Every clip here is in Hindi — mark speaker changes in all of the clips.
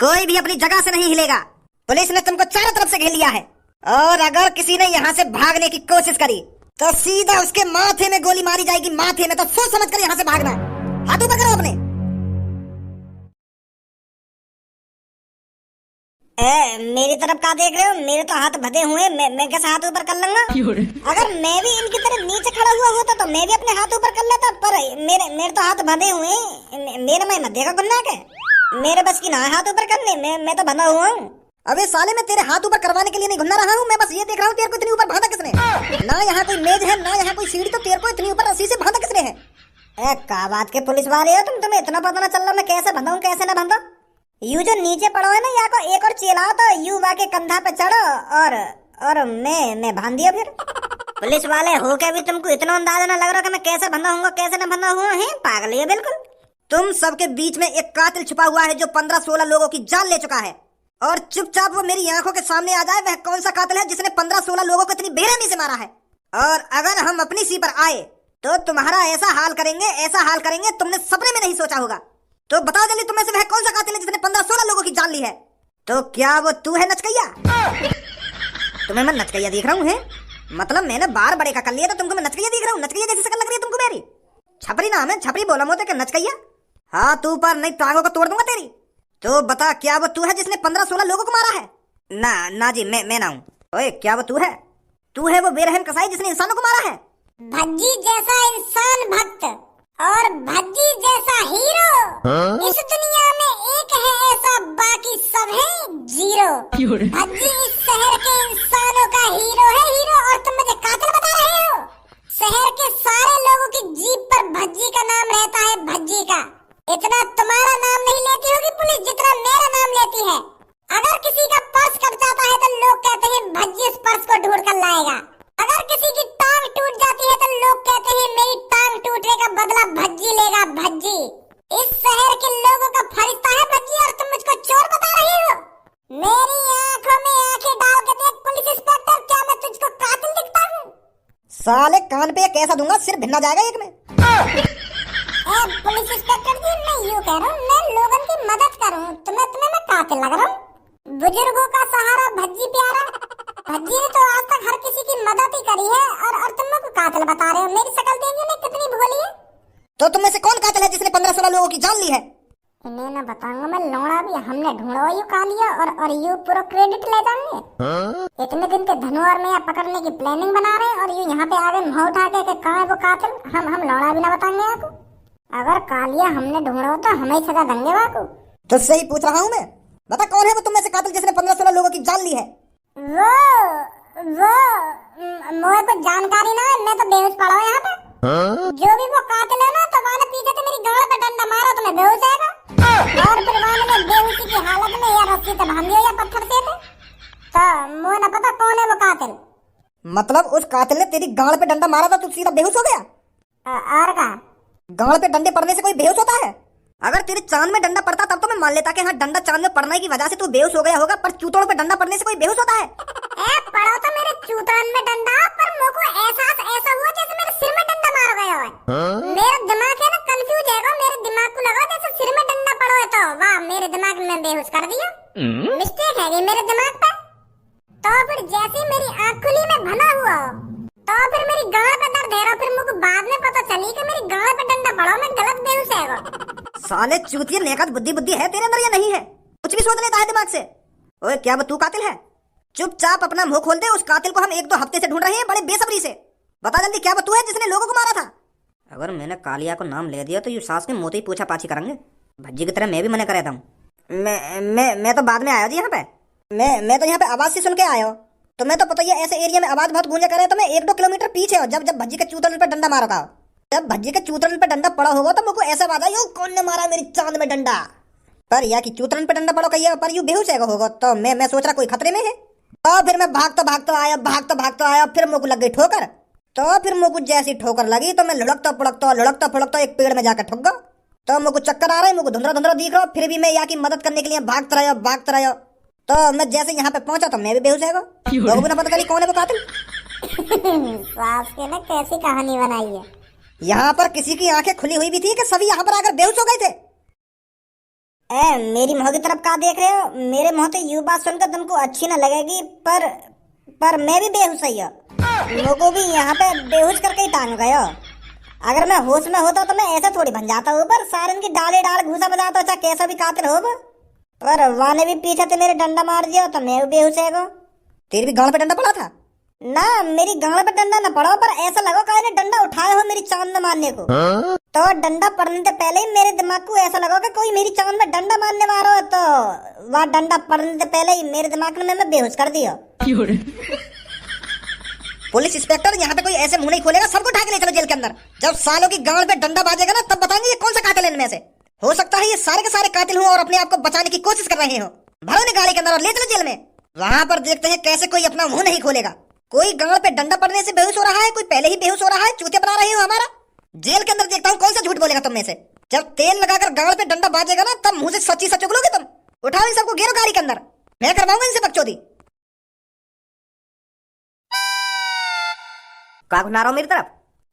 Speaker 1: कोई भी अपनी जगह से नहीं हिलेगा। पुलिस ने तुमको चारों तरफ से घेर लिया है और अगर किसी ने यहाँ से भागने की कोशिश करी तो सीधा उसके माथे में गोली मारी जाएगी, माथे में। तो सोच समझ कर यहाँ से भागना। हाथ ऊपर करो अपने। मेरी तरफ क्या देख रहे हो? मेरे तो हाथ बंधे हुए, मैं कैसे हाथ ऊपर कर लूंगा? अगर मैं भी इनकी तरह नीचे खड़ा हुआ होता तो मैं भी अपने हाथ ऊपर कर लेता, पर मेरे तो हाथ बंधे हुए। मेरे में मत देखा गुन्ना के, मेरे बस की ना है हाथ ऊपर करने। मैं तो बंधा हुआ हूँ। अबे साले, मैं तेरे हाथ ऊपर करवाने के लिए नहीं घुन्ना रहा हूँ। मैं बस ये देख रहा हूँ तेरे को इतनी ऊपर बांधा किसने? ना यहाँ कोई मेज है, ना यहाँ कोई सीढ़ी, तो तेरे को इतनी ऊपर रस्सी से बांधा किसने है? क्या बात के पुलिस वाले हो तुम? तुम्हें इतना पता ना चल रहा मैं कैसे बंधा हूँ कैसे ना बंधा? यू जो नीचे पड़ो है ना, या को एक और चिल्लाओ तो यू के कंधा पे चढ़ो और मैं बांध दिया फिर। पुलिस वाले हो के भी तुमको इतना अंदाजा ना लग रहा कि मैं कैसे बंधा हूँ कैसे ना बंधा हुआ है? पागल है बिल्कुल। तुम सबके बीच में एक कातिल छुपा हुआ है जो 15-16 लोगों की जान ले चुका है, और चुपचाप वो मेरी आंखों के सामने आ जाए। वह कौन सा कातिल है जिसने 15-16 लोगों को इतनी बेरहमी से मारा है? और अगर हम अपनी सी पर आए तो तुम्हारा ऐसा हाल करेंगे तुमने सपने में नहीं सोचा होगा। तो बताओ जल्दी, तुम में से वह कौन सा कातिल है जिसने 15-16 लोगों की जान ली है? तो क्या वो तू है नचकैया? तुम्हें मैं नचकैया दिख रहा हूँ है? मतलब मैंने बार बड़े का कर लिया तो तुमको मैं नचकैया दिख रहा हूँ? नचकैया जैसी शक्ल लग रही है तुमको मेरी? छपरी नाम है, छपरी बोला मोते के नचकैया। हाँ तू पर नहीं, टांगों को तोड़ दूंगा तेरी। तो बता, क्या वो तू है जिसने 15-16 लोगों को मारा है? ना जी, मैं ना हूँ। ओए, क्या वो तू है? तू है वो बेरहम कसाई जिसने इंसानों को मारा है?
Speaker 2: भज्जी जैसा इंसान भक्त और भज्जी जैसा हीरो इस दुनिया में एक है ऐसा, बाकी सब है जीरो। भज्जी इस शहर के इंसानों का हीरो है, हीरो, और तुम मुझे कातिल बता रहे हो? शहर के सारे लोगों की जीप पर भज्जी का नाम रहता है, भज्जी का। इतना तुम्हारा नाम नहीं लेती होगी पुलिस जितना मेरा नाम लेती है। अगर किसी का पर्स कट जाता है तो लोग कहते हैं भज्जी उस पर्स को ढूंढ कर लाएगा। अगर किसी की टांग टूट जाती है तो लोग कहते हैं मेरी टांग टूटने का बदला भज्जी लेगा, भज्जी। इस शहर के लोगों का फरिश्ता है भज्जी, और तुम मुझको चोर बता रही हो? मेरी आंखों में आंखें डाल के देख पुलिस इंस्पेक्टर, क्या मैं तुझको कातिल दिखता हूँ?
Speaker 1: साले कान पे कैसा दूंगा, सिर भिन्ना जाएगा एक में।
Speaker 2: पुलिस इंस्पेक्टर जी, मैं यूँ कह रहा हूँ, मैं लोगों की मदद करूँ, तुम्हें मैं कातिल लग रहा हूँ? बुजुर्गों का सहारा भज्जी प्यारा। भज्जी ने तो आज तक हर किसी की मदद ही करी है, और तुम लोग कातिल बता रहे हो? मेरी शक्ल देखिए ना कितनी भोली है।
Speaker 1: तो तुम में से कौन कातिल है जिसने 15-16 लोगों की जान ली है?
Speaker 2: इन्हें ना बताऊंगा मैं, लौड़ा भी हमने ढूंढा यू का लिया, और यू पूरा क्रेडिट ले जाएंगे। इतने दिन के धनु और मैं पकड़ने की प्लानिंग बना रहे हैं, और यू यहाँ पे आ गए मुंह उठा के कहाँ है वो कातिल? हम लौड़ा भी ना बताएंगे आपको। अगर कालिया हमने ढूंढा तो हमें ही सजा देंगे बाकू।
Speaker 1: तो सही पूछ रहा हूँ मैं, बता कौन है वो तुम में से कातिल जिसने 15-16 लोगों की जान ली है?
Speaker 2: वो मुझे कुछ जानकारी ना है, मैं तो बेहोश पड़ा हूँ यहाँ पे। जो भी वो कातिल है ना, तो वाले पीछे से मेरी गाड़ पे डंडा मारा तो मैं बेहोश जाएगा, और फिर वाले ने बेहोशी की हालत में या रस्सी से बांध दिया या पत्थर से। तो मुझे ना पता कौन है वो कातिल।
Speaker 1: मतलब उस कातिल ने तेरी गाड़ पे डंडा मारा था, तू सीधा बेहोश हो गया?
Speaker 2: और का
Speaker 1: गाड़ पे डंडे पड़ने से कोई बेहोश होता है? अगर तेरे चांद में डंडा पड़ता तब तो मैं मान लेता कि हाँ डंडा चांद में पड़ने की वजह से तू बेहोश हो गया होगा, पर चूतोड़ पे डंडा पड़ने से कोई बेहोश होता है?
Speaker 2: पड़ा तो मेरे चूतन में डंडा, पर मुझको एहसास ऐसा हुआ जैसे मेरे सिर में डंडा मारा गया है। मेरा दिमाग है ना कंफ्यूज है, मेरे दिमाग को लगा जैसे सिर में डंडा पड़ा है। तो वाह, मेरे दिमाग में बेहोश कर दिया। मिस्टेक है ये मेरे दिमाग पे। तो फिर जैसे मेरी आँख खुली मैं भला हुआ, तो फिर मेरी गाड़ पे दर्द है, फिर मुझको बाद में पता चली कि मेरी गाड़ पे डंडा पड़ा, मैं गलत बेहोश है।
Speaker 1: साले चूतिया, नेकत बुद्धि है तेरे अंदर या नहीं है? कुछ भी सोच लेता है दिमाग से। ओए, क्या वो तू कातिल है? चुपचाप अपना मुंह खोल दे। उस कातिल को हम 1-2 हफ्ते से ढूंढ रहे हैं बड़े बेसब्री से। बता जल्दी, क्या वो तू है जिसने लोगों को मारा था? अगर मैंने कालिया को नाम ले दिया तो यू सास के मोते ही पूछा पाछी करेंगे। भज्जी की तरह मैं भी मना कर रहा हूँ। मैं तो बाद में आया जी यहाँ पे। मैं तो यहाँ पे आवाज से सुन के आया हूँ। तुम्हें तो पता ही है ऐसे एरिया में आवाज बहुत गूंजा करे। तो मैं 1-2 किलोमीटर पीछे हूँ जब भज्जी के चूतल पे डंडा मारा था। जब भज्जी के चूतरन पे डंडा पड़ा होगा तो मुझको ऐसा आवाज आई, कौन ने मारा मेरी चांद में डंडा? पर या कि चूतरन पे डंडा पड़ा कहिए, पर यू बेहोश होगा। तो मैं सोच रहा कोई खतरे में है। तो फिर मैं भागता आया, फिर मुझको लग गई ठोकर। तो फिर मुझको जैसी ठोकर लगी तो मैं लुढ़कता फुड़कता एक पेड़ में जाकर ठुक गया। तो मुझको चक्कर आ रहा है, मुझको धुंधला दिख रहा, फिर भी मैं यहाँ की मदद करने के लिए भागता रहा। तो मैं जैसे यहाँ पे पहुंचा तो मैं भी बेहोश होगा। लोगों को ना पता चली कौन है वो कातिल।
Speaker 2: सास के ना कैसी कहानी बनाई है।
Speaker 1: यहाँ पर किसी की आंखें खुली हुई भी थी कि सभी यहाँ पर आकर बेहोश हो गए थे। मेरी मुंह की तरफ कहाँ देख रहे हो? मेरे मुंह से यूं बात सुनकर तुमको अच्छी न लगेगी, पर मैं भी बेहोश ही हूँ। लोगों भी यहाँ पे बेहोश करके ही टांग गए हो। अगर मैं होश में होता तो मैं ऐसा थोड़ी बन जाता हूँ, पर सारन की डाले डाल घूसा बजाता, चाहे कैसा भी कातिल हो। पर वाने भी पीछे से मेरे डंडा मार दिया तो मैं भी बेहोश है।
Speaker 3: तेरी भी गांड पे डंडा पड़ा था?
Speaker 1: ना, मेरी गांड पे डंडा न पड़ा, पर ऐसा लगा कि डंडा उठाया हो मेरी चांद में मारने को। तो डंडा पड़ने से पहले ही मेरे दिमाग को ऐसा लगा कि कोई मेरी चांद में डंडा मारने वाला हो, तो वह डंडा पड़ने से पहले ही मेरे दिमाग में मैं बेहोश कर दिया।
Speaker 3: पुलिस इंस्पेक्टर, यहाँ पे कोई ऐसे मुंह नहीं खोलेगा, सबको उठा के ले चलो जेल के अंदर। जब सालों की गांड पे डंडा बाजेगा ना, तब बताएंगे ये कौन सा कातिल है इनमें से। हो सकता है ये सारे के सारे कातिल हो और अपने आप को बचाने की कोशिश कर रहे हो। भरो ने गाड़ी के अंदर और ले चलो जेल में। वहां पर देखते हैं कैसे कोई अपना मुंह नहीं खोलेगा। कोई गांड पे डंडा पड़ने से बेहोश हो रहा है, कोई पहले ही बेहोश हो रहा है। चूतिया बना रहे हो हमारा। जेल के अंदर देखता हूँ कौन सा झूठ बोलेगा तुम में से। जब तेल लगाकर गांड पे डंडा बाजेगा ना, तब मुंह से सच्ची सच उगलोगे तुम। उठाओ इन सबको, घेरो गाड़ी के अंदर। मैं करवाऊंगा इनसे बकचोदी। क्या घुना रहा हो मेरी तरफ?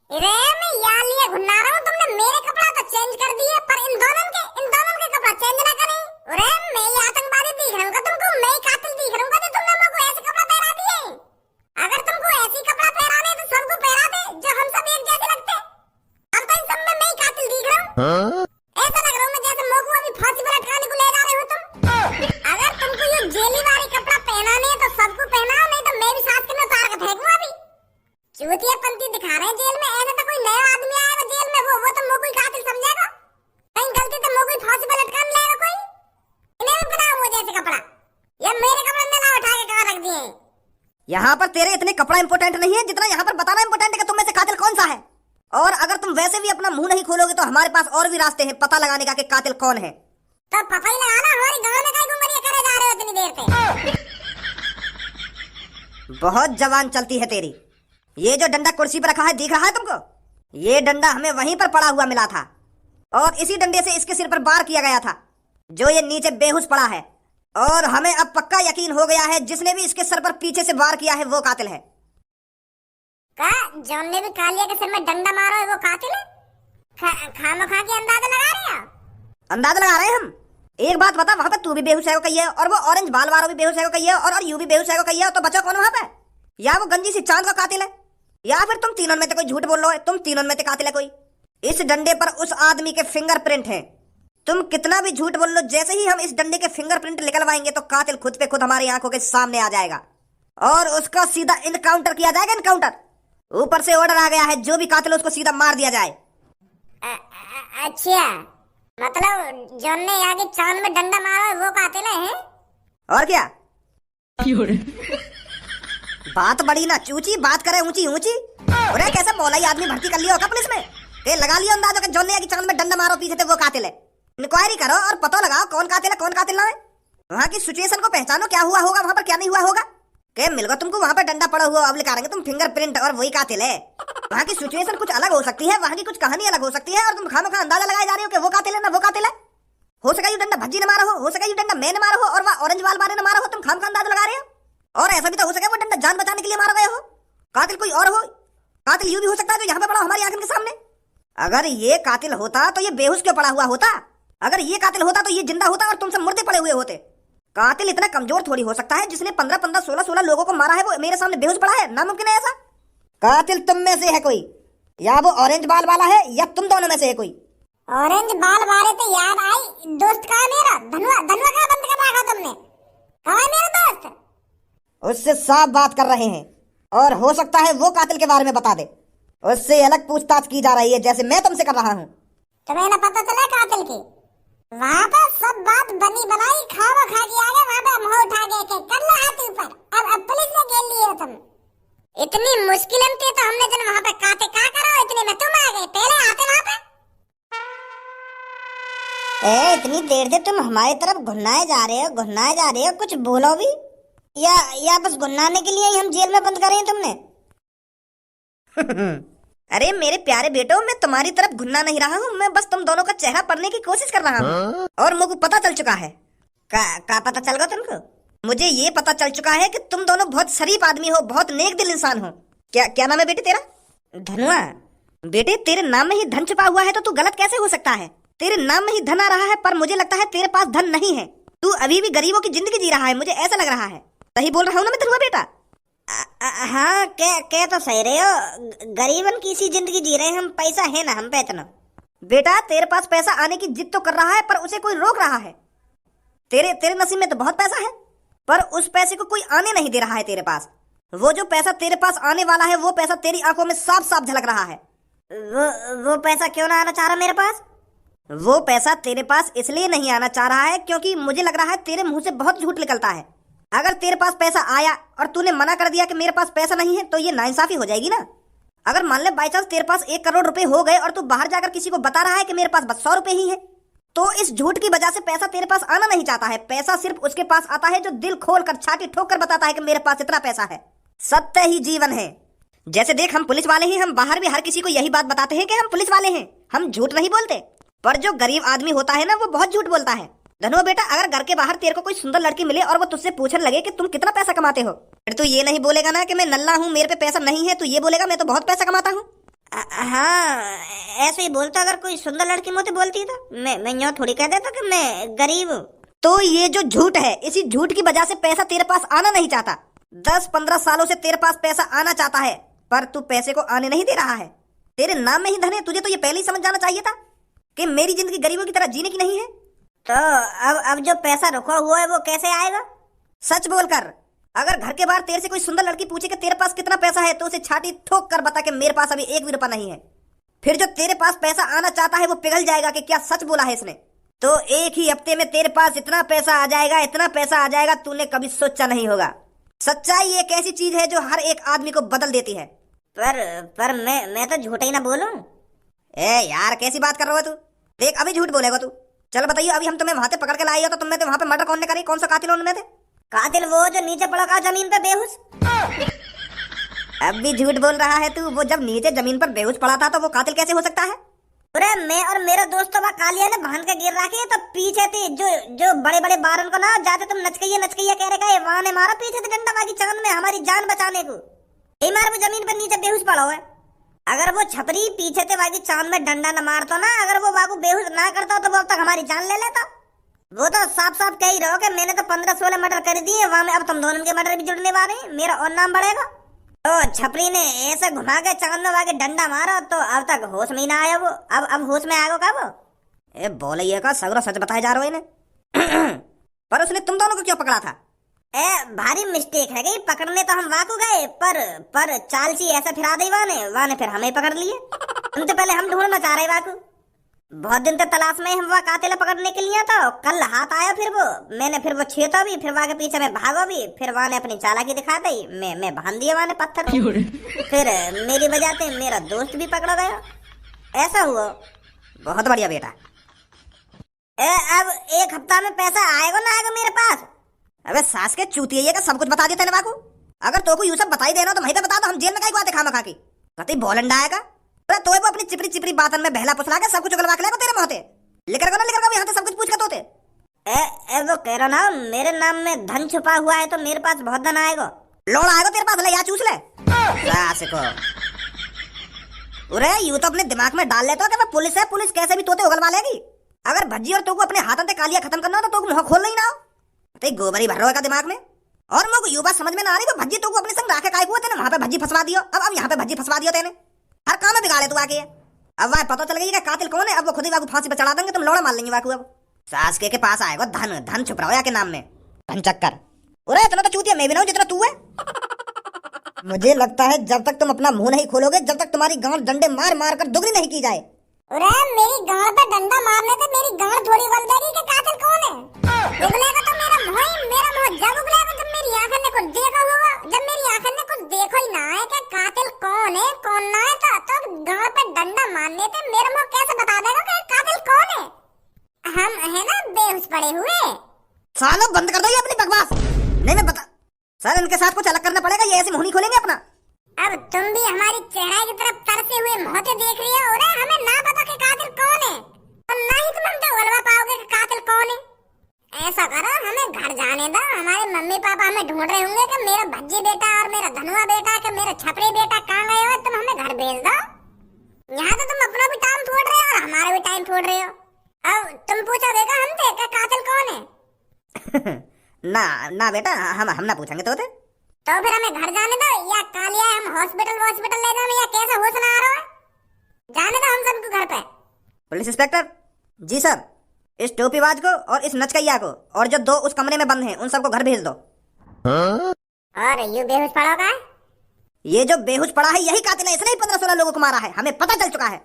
Speaker 2: अरे मैं यहाँ लिए घुना रहा हूँ। तुमने मेरे कपड़ा तो चेंज कर दिए, पर इन दोनों के कपड़ा चेंज ना करें। अरे मैं ये आतंकवादी दिख रहा हूँ तुमको, मैं ही कातिल दिख रहा हूँ तो तुमने मेरे को ऐसे कपड़ा पहना दिए। अगर तुमको ऐसे कपड़ा पहनाने तो सबको पहना दे, जो हम सब एक जैसे लगते। अब तो इन सब में मैं ही कातिल दिख रहा हूँ। ऐसा लग रहा हूँ मैं जैसे मेरे को अभी फांसी पर लटकाने को ले जा रहे हो तुम। अगर तुमको ये जेली वाली कपड़ा पहनाने तो सबको पहनाओ, नहीं तो मैं भी साथ के में उतार के फेंकूं अभी। चूतिया पंती दिखा रहे हैं जेल में। ऐसा तो कोई नया आदमी आएगा जेल में, वो तो मुझे कोई कातिल समझेगा। कहीं गलती तो मुझे कोई फांसी पर लटकाने लेगा कोई। इन्हें भी बनाओ मुझे ऐसे कपड़ा। ये मेरे कपड़े में ना उठा के कहाँ रख दिए।
Speaker 3: यहाँ पर तेरे इतने कपड़ा इंपोर्टेंट नहीं है जितना यहाँ पर बताना इंपोर्टेंट है कि तुम में से कातिल कौन सा है। और अगर तुम वैसे भी अपना मुंह नहीं खोलोगे तो हमारे पास और भी रास्ते हैं पता लगाने का कि कातिल कौन है।
Speaker 2: तो पता ही लगाना। हमारी गाँव में कहीं घुमरिया करे जा रहे हो इतनी देर से।
Speaker 3: बहुत जवान चलती है तेरी। ये जो डंडा कुर्सी पर रखा है दिख रहा है तुमको? ये डंडा हमें वहीं पर पड़ा हुआ मिला था और इसी डंडे से इसके सिर पर वार किया गया था, जो ये नीचे बेहोश पड़ा है। और हमें अब पक्का यकीन हो गया है जिसने भी इसके सर पर पीछे से वार किया है वो कातिल है।
Speaker 2: जॉन ने भी कालिया के सिर में डंडा मारा है वो कातिल है? खामखा के अंदाजा लगा रहे हैं।
Speaker 3: अंदाजा लगा रहे हैं हम। एक बात बता, वहां पे तू भी बेहोश है कही है और वो ऑरेंज बाल वाला भी बेहोश है कही है और यू भी बेहोश है कही है, तो बचा कौन वहां पे? या वो गंजी सी चांद का कातिल है, या फिर तुम तीनों में से कोई झूठ बोल रहे हो। तुम तीनों में से कातिल है कोई। इस डंडे पर उस आदमी के फिंगरप्रिंट हैं। तुम कितना भी झूठ बोल लो, जैसे ही हम इस डंडे के फिंगरप्रिंट निकलवाएंगे तो कातिल खुद पे खुद हमारी आंखों के सामने आ जाएगा और उसका सीधा इनकाउंटर किया जाएगा। इनकाउंटर। ऊपर से ऑर्डर आ गया है, जो भी कातिल उसको सीधा मार दिया जाए।
Speaker 2: अच्छा, मतलब जॉन ने आगे चांद में डंडा मारा वो कातिल है?
Speaker 3: और क्या? बात बड़ी ना चूची, बात करे ऊंची ऊंची। और कैसा मौलाई आदमी भर्ती कर लिया होगा पुलिस में? लगा लिया अंदाजा कि जॉन ने आगे चांद में डंडा मारो पीछे थे वो कातिल है। इंक्वायरी करो और पता लगाओ कौन कातिल है कौन कातिल ना है। वहाँ की सिचुएशन को पहचानो, क्या हुआ होगा वहाँ पर क्या नहीं हुआ होगा। क्या मिलगा तुमको वहाँ पर डंडा पड़ा हुआ, अब निकालेंगे तुम फिंगरप्रिंट और वही कातिल है। वहाँ की सिचुएशन कुछ अलग हो सकती है, वहाँ की कुछ कहानी अलग हो सकती है और तुम खामखा अंदाजा लगाए जा रहे हो कि वो कातिल है ना वो कातिल है। हो सका ये डंडा भज्जी ने मारा हो सका ये डंडा मैंने मारा हो और वह ऑरेंज वाल वाले ने मारा हो। तुम खामखा अंदाजा लगा रहे हो। और ऐसा भी तो हो सके वो डंडा जान बचाने के लिए मारा गया हो। कातिल कोई और हो। कातिल यूं भी हो सकता है जो यहाँ पे पड़ा हमारी आंखों के सामने। अगर ये कातिल होता तो ये बेहोश क्यों पड़ा हुआ होता? अगर ये कातिल होता तो ये जिंदा होता और तुमसे मुर्दे पड़े हुए होते। कातिल इतना कमजोर थोड़ी हो सकता है। जिसने 15-15, 16-16 लोगों को मारा है वो मेरे सामने बेहोश पड़ा है। नामुमकिन है ऐसा। कातिल तुम में से है कोई, या वो ऑरेंज बाल वाला है या तुम दोनों में से है कोई।
Speaker 2: ऑरेंज बाल वाले तो याद आई, दोस्त कहाँ मेरा? धनुआ कहाँ बंद कर रखा तुमने? कहाँ है मेरा दोस्त?
Speaker 3: उससे साफ बात कर रहे हैं और हो सकता है वो कातिल के बारे में बता दे। उससे अलग पूछताछ की जा रही है जैसे मैं तुमसे कर रहा हूँ।
Speaker 2: तुम्हें ना पता चला कातिल की? वहाँ पर सब बात बनी बनाई खावा खा के आ गए। वहाँ पे मुँह उठा के कर लो हाथ ऊपर। अब पुलिस ने घेर लिए हो तुम। इतनी मुश्किल थी तो हमने जब वहाँ पे काते क्या करा, इतने में तुम आ गए। पहले आते वहाँ पे।
Speaker 1: इतनी देर से तुम हमारी तरफ घुन्नाए जा रहे हो, कुछ बोलो भी। या बस गुन्नाने के लिए ही हम जेल में बंद करे हैं तुमने?
Speaker 3: अरे मेरे प्यारे बेटो, मैं तुम्हारी तरफ घुन्ना नहीं रहा हूँ। मैं बस तुम दोनों का चेहरा पढ़ने की कोशिश कर रहा हूँ और मुझे पता चल चुका है। का पता चल गया तुमको? मुझे ये पता चल चुका है कि तुम दोनों बहुत शरीफ आदमी हो, बहुत नेक दिल इंसान हो। क्या नाम है बेटे तेरा?
Speaker 1: धनुआ।
Speaker 3: बेटे तेरे नाम में ही धन छुपा हुआ है तो तू गलत कैसे हो सकता है? तेरे नाम में ही धन आ रहा है, पर मुझे लगता है तेरे पास धन नहीं है। तू अभी भी गरीबों की जिंदगी जी रहा है, मुझे ऐसा लग रहा है। सही बोल रहा हूँ ना मैं धनुआ बेटा?
Speaker 1: हाँ, क्या तो सही रहे हो। गरीबन की सी जिंदगी जी रहे हैं हम, पैसा है ना हम पे इतना।
Speaker 3: बेटा तेरे पास पैसा आने की जिद तो कर रहा है, पर उसे कोई रोक रहा है। तेरे नसीब में तो बहुत पैसा है, पर उस पैसे को कोई आने नहीं दे रहा है तेरे पास। वो जो पैसा तेरे पास आने वाला है, वो पैसा तेरी आंखों में साफ साफ झलक रहा है।
Speaker 1: वो पैसा क्यों ना आना चाह रहा मेरे पास?
Speaker 3: वो पैसा तेरे पास इसलिए नहीं आना चाह रहा है क्योंकि मुझे लग रहा है तेरे मुंह से बहुत झूठ निकलता है। अगर तेरे पास पैसा आया और तूने मना कर दिया कि मेरे पास पैसा नहीं है, तो ये नाइंसाफी हो जाएगी ना। अगर मान ले बाई चांस तेरे पास 1 करोड़ रुपए हो गए और तू बाहर जाकर किसी को बता रहा है कि मेरे पास बस 100 रुपए ही है, तो इस झूठ की वजह से पैसा तेरे पास आना नहीं चाहता है। पैसा सिर्फ उसके पास आता है जो दिल खोल कर छाती ठोक कर बताता है कि मेरे पास इतना पैसा है। सत्य ही जीवन है। जैसे देख, हम पुलिस वाले हैं, हम बाहर भी हर किसी को यही बात बताते हैं कि हम पुलिस वाले हैं, हम झूठ नहीं बोलते। पर जो गरीब आदमी होता है ना, वो बहुत झूठ बोलता है। धनुआ बेटा, अगर घर के बाहर तेरे को कोई सुंदर लड़की मिले और वो तुझसे पूछने लगे कि तुम कितना पैसा कमाते हो, फिर तू ये नहीं बोलेगा ना कि मैं नल्ला हूँ, मेरे पे पैसा नहीं है। तू ये बोलेगा मैं तो बहुत पैसा कमाता हूँ।
Speaker 1: हाँ, ऐसे ही बोलता। अगर कोई सुंदर लड़की मुझे बोलती तो मैं यूं थोड़ी कह देता कि मैं गरीब हूँ।
Speaker 3: तो ये जो झूठ है, इसी झूठ की वजह से पैसा तेरे पास आना नहीं चाहता। 10-15 सालों से तेरे पास पैसा आना चाहता है, पर तू पैसे को आने नहीं दे रहा है। तेरे नाम में ही धन है। तुझे तो ये पहले ही समझ जाना चाहिए था कि मेरी जिंदगी गरीबों की तरह जीने की नहीं है।
Speaker 1: तो अब जो पैसा रुका हुआ है वो कैसे आएगा?
Speaker 3: सच बोलकर। अगर घर के बाहर तेरे से कोई सुंदर लड़की पूछे कि तेरे पास कितना पैसा है, तो उसे छाती ठोक कर बता कि मेरे पास अभी 1 भी रुपया नहीं है। फिर जो तेरे पास पैसा आना चाहता है वो पिघल जाएगा कि क्या सच बोला है इसने। तो 1 ही हफ्ते में तेरे पास इतना पैसा आ जाएगा, इतना पैसा आ जाएगा, तूने कभी सोचा नहीं होगा। सच्चाई एक ऐसी चीज है जो हर एक आदमी को बदल देती है।
Speaker 1: पर मैं तो झूठ ही ना बोलूं।
Speaker 3: ए यार, कैसी बात कर रहे हो तू? देख, अभी झूठ बोलेगा तू। चल बताइए, अभी हम तुम्हें वहां से पकड़ के लाए हो तो तुमने वहां पे मर्डर कौन ने करी? कौन सा कातिल उनमें थे?
Speaker 1: कातिल वो जो नीचे पड़ा था जमीन पे बेहोश।
Speaker 3: अब भी झूठ बोल रहा है तू। वो जब नीचे जमीन पर बेहोश पड़ा था तो वो कातिल कैसे हो सकता है?
Speaker 1: अरे मैं और मेरा दोस्त तो कालिया ने बांध के गिर रखे, तो पीछे थे जो बड़े बड़े बारन को ना जाते तुम नचकैया कह रहे, वहां ने मारा पीछे से डंडा बाकी चांद में हमारी जान बचाने को। यही मार वो जमीन पर नीचे बेहोश पड़ा हुआ है। अगर वो छपरी पीछे थे बाकी चांद में डंडा न मारता ना, अगर वो बाबू बेहोश ना करता तो वो अब तक हमारी जान ले लेता। वो तो साफ साफ कह ही रहो कि मैंने तो 15-16 मर्डर कर दिए, वहां में अब तुम दोनों के मर्डर भी जुड़ने वाले हैं, मेरा और नाम बढ़ेगा। तो छपरी ने ऐसे घुमा के चांद में वाके डंडा मारा तो अब तक होश में ही ना आया वो। अब होश में आएगा कब?
Speaker 3: ए बोले का सगरो सच बताए जा रहे हो इन्हें। पर उसने तुम दोनों को क्यों पकड़ा था?
Speaker 1: ए भारी मिस्टेक है गई। पकड़ने तो हम वाकू गए, पर चालची ऐसा फिरा दी वाने फिर हमें पकड़ लिए। उनसे पहले हम ढूंढना चाह रहे वाकू। बहुत दिन तक तलाश में हम वहाँ कातिल पकड़ने के लिए, तो कल हाथ आया फिर वो। मैंने फिर वो छेता भी, फिर वहाँ के पीछे में भागो भी, फिर वहाँ ने अपनी चालाकी दिखा दी। मैं बांध दिया वहाँ ने पत्थर। फिर मेरी वजह से मेरा दोस्त भी पकड़ा गया। ऐसा हुआ।
Speaker 3: बहुत बढ़िया बेटा।
Speaker 1: अब 1 हफ्ता में पैसा आएगा ना आएगा मेरे पास?
Speaker 3: अबे सास के चूतिया का सब कुछ बता दिया तेने बाकू। अगर तो को यू सब बताई देना तो वहीं पे बता दो, हम जेल में काई बातें खा खा के कतई बोलंडा आएगा। तो वो अपनी चिपरी बातन में बहला पुसला के सब कुछ उगलवा के लेको तेरे मोहते लेकर यहाँ से सब कुछ पूछ के तोते।
Speaker 1: वो कह रहा ना मेरे नाम में धन छुपा हुआ है, तो मेरे पास बहुत धन आएगा।
Speaker 3: लोड़ आएगा तेरे पास, ले या चूस ले सास को। अरे यू तो अपने दिमाग में डाल लेता कि पुलिस है, पुलिस कैसे भी तोते उगलवा लेगी। अगर भज्जी और तो को अपने हाथों से कालिया खत्म करना हो तो मुंह खोल नहीं ना हो तो गोबरी भर रहा है दिमाग में। और मुझको यू बात समझ में ना आ रही कि भज्जी तो को अपने संग राखे काय हुआ तेने वहां पे भज्जी फंसवा दियो। अब यहाँ पे भज्जी फंसवा दियो तेने, हर काम में बिगाड़े तू आके। अब वह पता चल गई कि कातिल कौन है। अब वो खुद ही बाबू फांसी पे चढ़ा देंगे, तुम लोड़ा मार लेंगे बाकू। अब सास के पास आएगा धन छुप रहा के नाम में धन चक्कर। अरे इतना तो चूतिया मैं भी ना हूं जितना तू है। मुझे लगता है जब तक तुम अपना मुंह नहीं खोलोगे, जब तक तुम्हारी गांड डंडे मार मार कर दुगनी नहीं की जाए।
Speaker 2: अरे मेरी गांड पे डंडा मारने से मेरी गांड थोड़ी उगल जाएगी कि कातिल कौन है। उगलेगा तो मेरा मुंह जब उगलेगा जब मेरी आंखों ने कुछ देखा होगा। जब मेरी आंखों ने कुछ देखो ही ना है कि कातिल कौन है कौन ना है, तो गांड पे डंडा मारने से मेरा मुंह कैसे बता देगा कि कातिल कौन है? हम है ना बेहोश पड़े हुए।
Speaker 3: सालों बंद कर दो ये अपनी बकवास। नहीं मैं बता सर, इनके साथ कुछ अलग करना पड़ेगा, ये ऐसे मुंह नहीं खोलेंगे अपना।
Speaker 2: अब तुम भी हमारी चेहरा की तरफ तरसे हुए मोहते देख रही हो। अरे हमें ना पता कि कातिल कौन है, और ना ही तुम हमसे उगलवा पाओगे कि कातिल कौन है। ऐसा करो, हमें घर जाने दो। हमारे मम्मी पापा हमें ढूंढ रहे होंगे कि मेरा भज्जी बेटा और मेरा धनुआ बेटा कि मेरा छपरी बेटा कहाँ गए हो। तुम हमें घर भेज दो। यहाँ तो तुम अपना भी टाइम छोड़ रहे हो और हमारा भी टाइम छोड़ रहे हो। अब तुम पूछोगे का हमसे कि कातिल कौन है?
Speaker 3: ना ना बेटा, हम ना पूछेंगे तो
Speaker 2: फिर हमें घर जाने दो, या कालिया हम हॉस्पिटल ले जाए, या कैसा होश ना आ रहा है? जाने दो हम सबको घर पे।
Speaker 3: पुलिस इंस्पेक्टर जी सर, इस टोपीबाज को और इस नचकैया को और जो 2 उस कमरे में बंद हैं उन सबको घर भेज दो।
Speaker 2: और यू बेहोश पड़ा होगा?
Speaker 3: ये जो बेहोश पड़ा है यही कातिल है, इसने ही 15-16 लोगों को मारा है, हमें पता चल चुका है।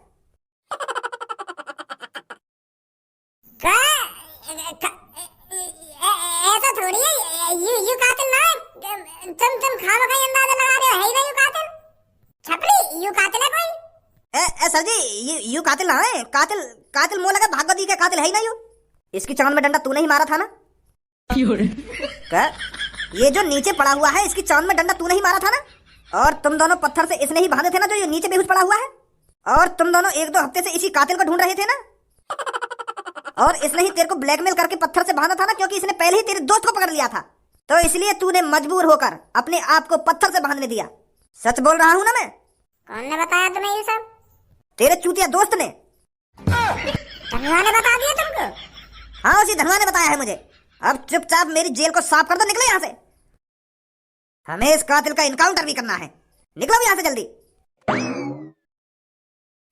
Speaker 2: ऐसा थोड़ी है, यू कातिल ना है। तुम खामखा अंदाजा लगा रहे हो, है ही ना यू कातिल। छपरी, यू कातिल है कोई?
Speaker 3: सर जी, यू कातिल ना है, कातिल मुंह लगा भागवती के कातिल है ही ना यू। इसकी चांद में डंडा तूने ही मारा था ना? क्या? ये जो नीचे पड़ा हुआ है इसकी चांद में डंडा तूने ही मारा था ना? और तुम दोनों पत्थर से इसने ही बांधे थे ना जो ये नीचे बेहोश पड़ा हुआ है? और तुम दोनों 1-2 हफ्ते से इसी कातिल को ढूंढ रहे थे ना? और इसने ही तेरे को ब्लैकमेल करके पत्थर से बांधा था ना, क्योंकि इसने पहले ही तेरे दोस्त को पकड़ लिया था, तो इसलिए तूने मजबूर होकर अपने आप को पत्थर से बांधने दिया। सच बोल रहा हूं ना मैं?
Speaker 2: कौन ने बताया तुम्हें ये सब?
Speaker 3: तेरे चूतिया दोस्त ने।
Speaker 2: धनवा ने बता दिया तुमको?
Speaker 3: हाँ, उसी धनवा ने बताया है मुझे। अब चुपचाप मेरी जेल को साफ कर दो, निकलो यहाँ से। हमें इस कातिल का इनकाउंटर भी करना है, निकलो यहाँ से जल्दी।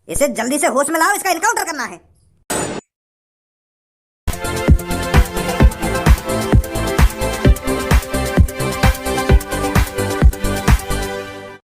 Speaker 3: इसे जल्दी से होश में लाओ, इसका इनकाउंटर करना है।